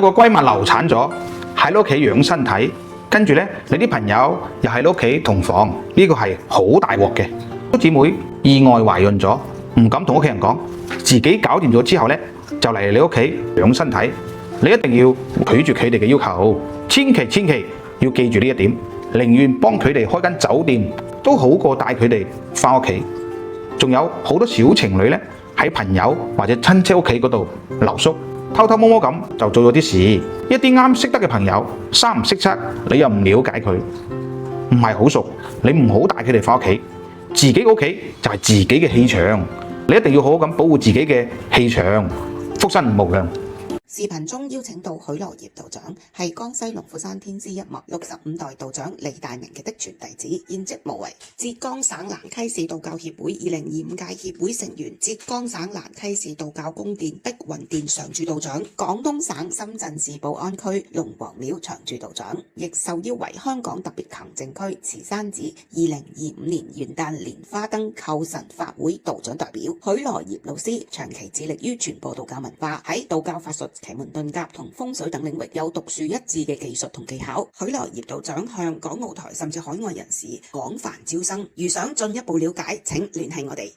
有個閨蜜流產咗，喺你屋企養身體，跟住呢，你啲朋友又喺你屋企同房，呢個係好大鑊嘅。姊妹意外懷孕咗，唔敢同屋企人講，自己搞掂咗之後呢，就嚟你屋企養身體，你一定要拒絕佢哋嘅要求，千祈要記住呢一點，寧願幫佢哋開間酒店，都好過帶佢哋返屋企。仲有好多小情侶呢，喺朋友或者親戚屋企嗰度留宿，偷偷摸摸咁就做咗啲事。一啲啱識得嘅朋友，三唔識七，你又唔了解佢，唔係好熟，你唔好帶佢哋返屋企。自己屋企就係自己嘅氣場，你一定要好好咁保護自己嘅氣場，福身無量。視頻中邀請到許羅業道長，係江西龍虎山天師一脈65代道長李大明嘅嫡傳弟子，現職無為浙江省蘭溪市道教協會2025屆協會成員，浙江省蘭溪市道教宮殿碧雲殿常駐道長，廣東省深圳市寶安區龍王廟常駐道長，亦受邀為香港特別行政區慈山寺2025年元旦蓮花燈叩神法會道長代表。許羅業老師長期致力於傳播道教文化，喺道教法術、奇門遁甲同風水等領域有獨樹一幟嘅技術同技巧。許羅業道長向港澳台甚至海外人士廣泛招生，如想進一步了解，請聯繫我哋。